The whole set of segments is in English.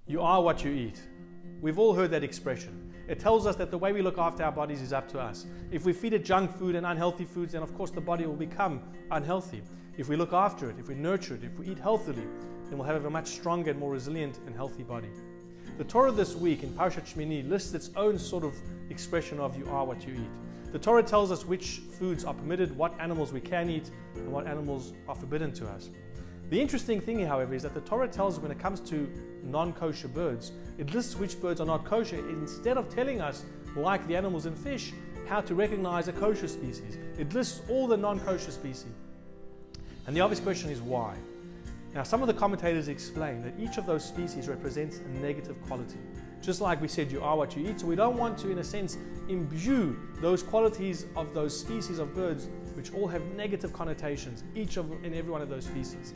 You are what you eat. We've all heard that expression. It tells us that the way we look after our bodies is up to us. If we feed it junk food and unhealthy foods, then of course the body will become unhealthy. If we look after it, if we nurture it, if we eat healthily, then we'll have a much stronger and more resilient and healthy body. The Torah this week in Parashat Shemini lists its own sort of expression of you are what you eat. The Torah tells us which foods are permitted, what animals we can eat, and what animals are forbidden to us. The interesting thing, however, is that the Torah tells us when it comes to non-kosher birds, it lists which birds are not kosher instead of telling us, like the animals and fish, how to recognize a kosher species. It lists all the non-kosher species. And the obvious question is why? Now, some of the commentators explain that each of those species represents a negative quality. Just like we said, you are what you eat, so we don't want to, in a sense, imbue those qualities of those species of birds which all have negative connotations, each and every one of those species.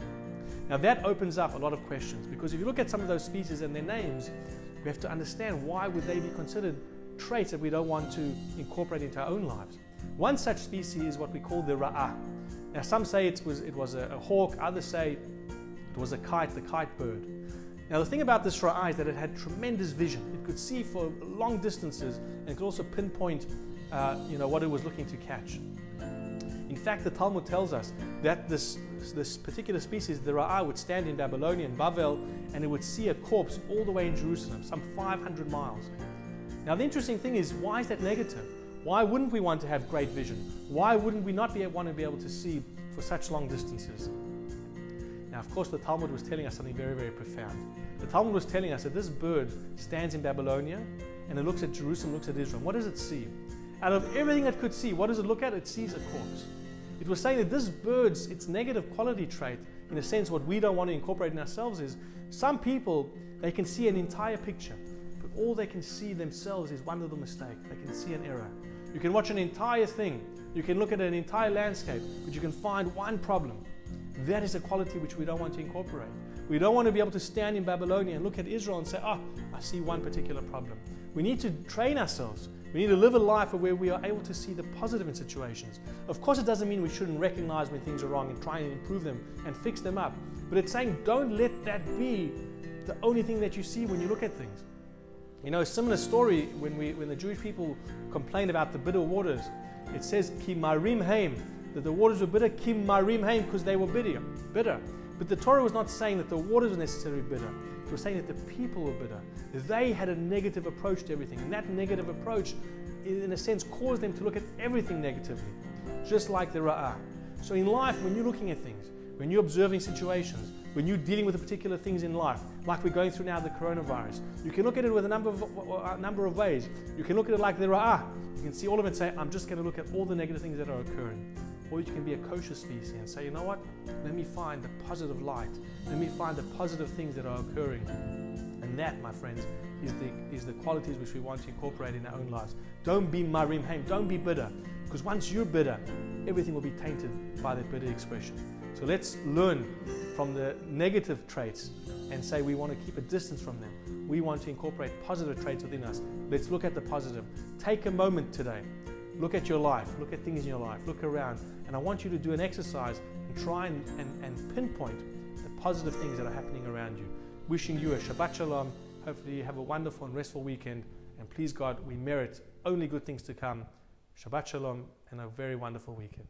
Now that opens up a lot of questions, because if you look at some of those species and their names, we have to understand why would they be considered traits that we don't want to incorporate into our own lives. One such species is what we call the ra'ah. Now some say it was a hawk, others say it was a kite, the kite bird. Now the thing about this ra'ah is that it had tremendous vision. It could see for long distances and it could also pinpoint what it was looking to catch. In fact, the Talmud tells us that this particular species, the ra'ah, would stand in Babylonia, in Bavel, and it would see a corpse all the way in Jerusalem, some 500 miles. Now the interesting thing is, why is that negative? Why wouldn't we want to have great vision? Why wouldn't we not want to be able to see for such long distances? Now, of course, the Talmud was telling us something very, very profound. The Talmud was telling us that this bird stands in Babylonia and it looks at Jerusalem, looks at Israel. What does it see? Out of everything it could see, what does it look at? It sees a corpse. It was saying that this bird's, its negative quality trait, in a sense, what we don't want to incorporate in ourselves is, some people, they can see an entire picture, but all they can see themselves is one little mistake. They can see an error. You can watch an entire thing, you can look at an entire landscape, but you can find one problem. That is a quality which we don't want to incorporate. We don't want to be able to stand in Babylonia and look at Israel and say, I see one particular problem. We need to train ourselves. We need to live a life where we are able to see the positive in situations. Of course, it doesn't mean we shouldn't recognize when things are wrong and try and improve them and fix them up. But it's saying, don't let that be the only thing that you see when you look at things. You know, a similar story when the Jewish people complained about the bitter waters. It says, Ki marim haim, that the waters were bitter, Kim marim haim, because they were bitter. But the Torah was not saying that the waters were necessarily bitter. It was saying that the people were bitter. They had a negative approach to everything. And that negative approach, in a sense, caused them to look at everything negatively, just like the ra'ah. So in life, when you're looking at things, when you're observing situations, when you're dealing with the particular things in life, like we're going through now the coronavirus, you can look at it with a number of ways. You can look at it like the ra'ah. You can see all of it and say, I'm just going to look at all the negative things that are occurring. Or you can be a kosher species and say, you know what? Let me find the positive light. Let me find the positive things that are occurring. And that, my friends, is the qualities which we want to incorporate in our own lives. Don't be marim haim. Don't be bitter. Because once you're bitter, everything will be tainted by that bitter expression. So let's learn from the negative traits and say we want to keep a distance from them. We want to incorporate positive traits within us. Let's look at the positive. Take a moment today. Look at your life, look at things in your life, look around, and I want you to do an exercise and try and pinpoint the positive things that are happening around you. Wishing you a Shabbat Shalom. Hopefully you have a wonderful and restful weekend, and please God, we merit only good things to come. Shabbat Shalom and a very wonderful weekend.